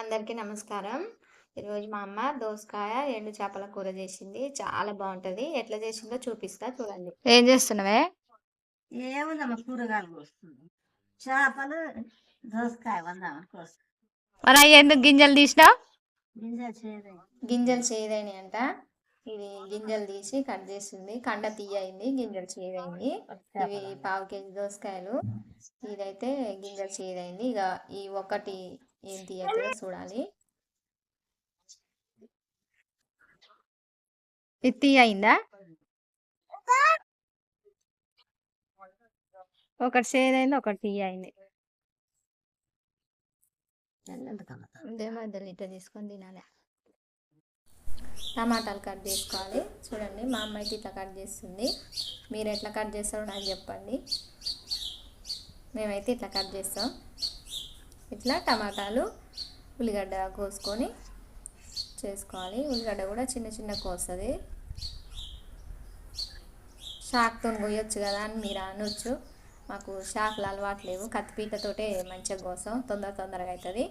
అందరికీ నమస్కారం. ఈరోజు మా అమ్మ దోసకాయ, ఎండు చేపల కూర చేసింది. చాలా బావుంటది. ఎట్లా చేసిందో చూపిస్తా చూడండి. ఏం చేస్తున్నావే? ఏముందమ్మ కూరగాయలు కోస్తుంది. చేపలు, దోసకాయ వందామని కోస్తుంది. మరి అయ్యి ఎందుకు గింజలు తీసినావు? గింజలు చేయలేదు. గింజలు చేదైనాయి అంట. ఇది గింజలు తీసి కట్ చేస్తుంది. కండ తీయయింది, గింజలు చేదైంది. ఇవి పావు కేజీ దోసకాయలు. ఇదైతే గింజలు చేదైంది. ఇక ఈ ఒకటి ఏం తీయతుందో చూడాలి. ఇది తీయయిందా? ఒకటి చేదైంది, ఒకటి తీయయింది. ఇదే మధ్యలో ఇట్లా తీసుకొని తినాలి. టమాటాలు కట్ చేసుకోవాలి. చూడండి, మా అమ్మ అయితే ఇట్లా కట్ చేస్తుంది. మీరు ఎట్లా కట్ చేస్తారో నాకు చెప్పండి. మేమైతే ఇట్లా కట్ చేస్తాం. ఇట్లా టమాటాలు, ఉల్లిగడ్డ కోసుకొని చేసుకోవాలి. ఉల్లిగడ్డ కూడా చిన్న చిన్న కోస్తుంది. షాక్తో కొయ్యొచ్చు కదా అని మీరు అనొచ్చు. మాకు షాకులు అలవాట్లేవు. కత్తిపీటతోటే మంచిగా కోసం తొందరగా అవుతుంది.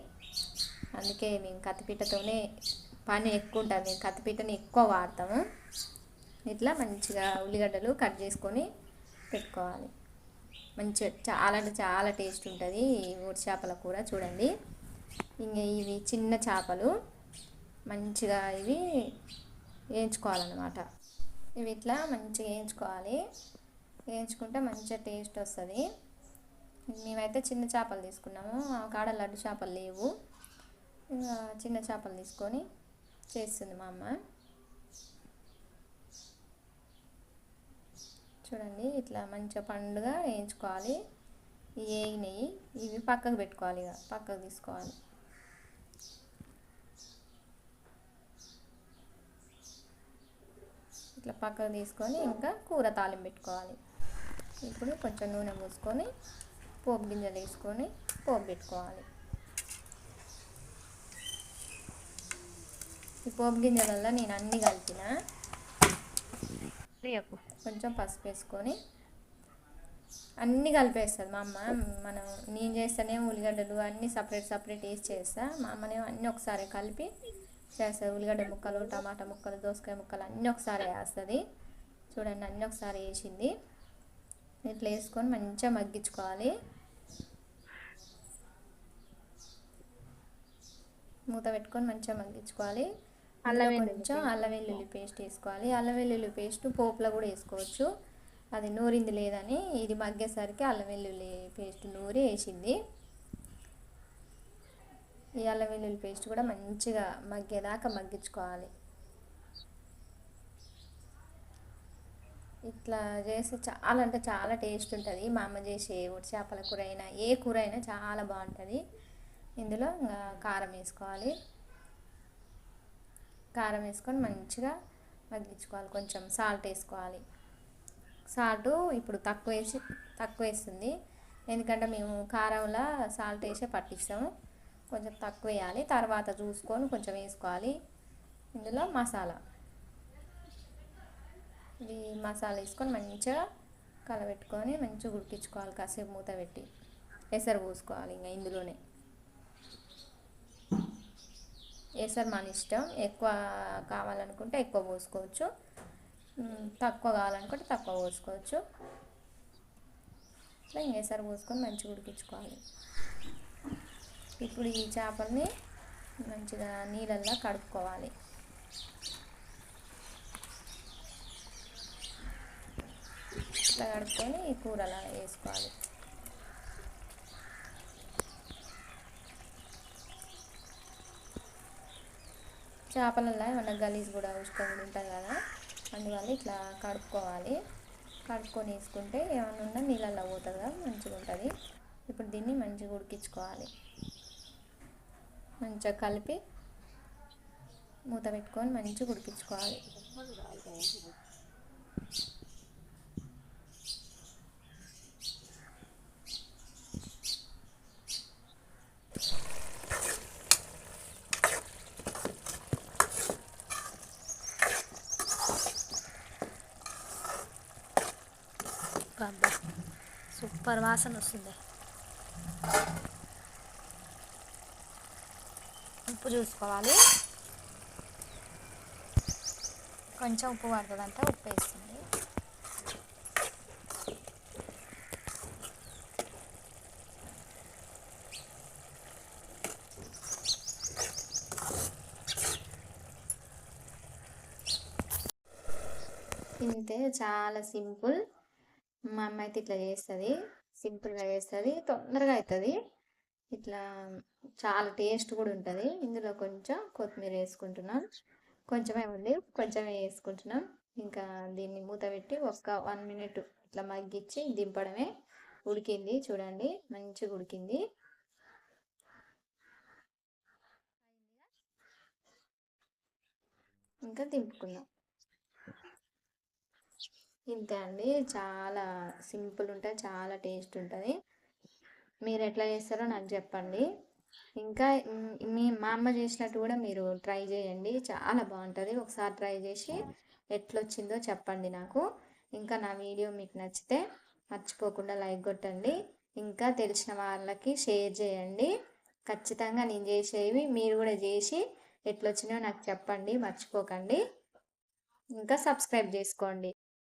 అందుకే మేము కత్తిపీటతోనే పని ఎక్కువ ఉంటుంది. మేము కత్తిపీటని ఎక్కువ వాడతాము. ఇట్లా మంచిగా ఉల్లిగడ్డలు కట్ చేసుకొని పెట్టుకోవాలి. మంచిగా చాలా అంటే చాలా టేస్ట్ ఉంటుంది ఈ ఊరి చేపల కూర. చూడండి, ఇంకా ఇవి చిన్న చేపలు మంచిగా ఇవి వేయించుకోవాలన్నమాట. ఇవి ఇట్లా మంచిగా వేయించుకోవాలి. వేయించుకుంటే మంచిగా టేస్ట్ వస్తుంది. మేమైతే చిన్న చేపలు తీసుకున్నాము. ఆ కాడ లడ్డు చేపలు లేవు. ఇంకా చిన్న చేపలు తీసుకొని చేస్తుంది మా అమ్మ. చూడండి, ఇట్లా మంచిగా పండుగ వేయించుకోవాలి. వేగినాయి, ఇవి పక్కకు పెట్టుకోవాలి. ఇక పక్కకు తీసుకోవాలి. ఇట్లా పక్కకు తీసుకొని ఇంకా కూర తాలింపు పెట్టుకోవాలి. ఇప్పుడు కొంచెం నూనె పోసుకొని పోపు గింజలు వేసుకొని పోపు పెట్టుకోవాలి. ఈ పోపు గింజలలో నేను అన్నీ కలిపిన. కొంచెం పసుపు వేసుకొని అన్నీ కలిపేస్తుంది మా అమ్మ. నేను చేస్తేనే ఉల్లిగడ్డలు అన్నీ సపరేట్ వేసి చేస్తా. మా అమ్మనేమో అన్నీ ఒకసారి కలిపి చేస్తుంది. ఉల్లిగడ్డ ముక్కలు, టమాటా ముక్కలు, దోసకాయ ముక్కలు అన్నీ ఒకసారి వేస్తుంది. చూడండి, అన్నీ ఒకసారి వేసింది. ఇట్లా వేసుకొని మంచిగా మగ్గించుకోవాలి. మూత పెట్టుకొని మంచిగా మగ్గించుకోవాలి. కొంచెం అల్లం వెల్లుల్లి పేస్ట్ వేసుకోవాలి. అల్లం వెల్లుల్లి పేస్ట్ పోపులో కూడా వేసుకోవచ్చు. అది నూరింది లేదని ఇది మగ్గేసరికి అల్లం వెల్లుల్లి పేస్ట్ నూరి వేసింది. ఈ అల్లం వెల్లుల్లి పేస్ట్ కూడా మంచిగా మగ్గేదాకా మగ్గించుకోవాలి. ఇట్లా చేస్తే చాలా అంటే చాలా టేస్ట్ ఉంటుంది. మా అమ్మ చేసే ఉడి చేపల కూర అయినా ఏ కూర అయినా చాలా బాగుంటుంది. ఇందులో ఇంకా కారం వేసుకోవాలి. కారం వేసుకొని మంచిగా మగ్గించుకోవాలి. కొంచెం సాల్ట్ వేసుకోవాలి. సాల్ట్ ఇప్పుడు తక్కువ వేస్తుంది. ఎందుకంటే మేము కారంలో సాల్ట్ వేసి పట్టిస్తాము. కొంచెం తక్కువ వేయాలి. తర్వాత చూసుకొని కొంచెం వేసుకోవాలి. ఇందులో మసాలా, ఇది మసాలా వేసుకొని మంచిగా కలబెట్టుకొని మంచిగా ఉడికించుకోవాలి. కాసేపు మూత పెట్టి ఎసరు పోసుకోవాలి. ఇంకా ఇందులోనే ఎసరు మన ఇష్టం. ఎక్కువ కావాలనుకుంటే ఎక్కువ పోసుకోవచ్చు, తక్కువ కావాలనుకుంటే తక్కువ పోసుకోవచ్చు. ఇట్లా ఎసరు పోసుకొని మంచిగా ఉడికించుకోవాలి. ఇప్పుడు ఈ చేపల్ని మంచిగా నీళ్ళల్లో కడుక్కోవాలి. ఇట్లా కడుక్కొని ఈ కూరలో వేసుకోవాలి. చేపలలో ఏమన్నా గలీజ్ కూడా ఉసుక కూడా ఉంటుంది కదా, అందువల్ల ఇట్లా కడుక్కోవాలి. కడుక్కొని వేసుకుంటే ఏమన్నా ఉన్నా నీళ్ళల్లో పోతుంది కదా, మంచిగా ఉంటుంది. ఇప్పుడు దీన్ని మంచిగా ఉడికించుకోవాలి. మంచిగా కలిపి మూత పెట్టుకొని మంచిగా ఉడికించుకోవాలి. సూపర్ వాసన వస్తుంది. ఉప్పు చూసుకోవాలి. కొంచెం ఉప్పు పడుతుందంట, ఉప్పు వేస్తుంది. ఇంతే, చాలా సింపుల్. మా అమ్మ అయితే ఇట్లా చేస్తుంది, సింపుల్గా చేస్తుంది, తొందరగా అవుతుంది. ఇట్లా చాలా టేస్ట్ కూడా ఉంటుంది. ఇందులో కొంచెం కొత్తిమీర వేసుకుంటున్నాం. కొంచెమే ఉంది, కొంచెమే వేసుకుంటున్నాం. ఇంకా దీన్ని మూత పెట్టి ఒక 1 మినిట్ ఇట్లా మగ్గించి దింపడమే. ఉడికింది చూడండి, మంచిగా ఉడికింది. ఇంకా దింపుకుందాం. ఇంతే అండి, చాలా సింపుల్ ఉంటుంది, చాలా టేస్ట్ ఉంటుంది. మీరు ఎట్లా చేస్తారో నాకు చెప్పండి. ఇంకా మా అమ్మ చేసినట్టు కూడా మీరు ట్రై చేయండి, చాలా బాగుంటుంది. ఒకసారి ట్రై చేసి ఎట్లొచ్చిందో చెప్పండి నాకు. ఇంకా నా వీడియో మీకు నచ్చితే మర్చిపోకుండా లైక్ కొట్టండి. ఇంకా తెలిసిన వాళ్ళకి షేర్ చేయండి. ఖచ్చితంగా నేను చేసేవి మీరు కూడా చేసి ఎట్లొచ్చినాయో నాకు చెప్పండి, మర్చిపోకండి. ఇంకా సబ్స్క్రైబ్ చేసుకోండి.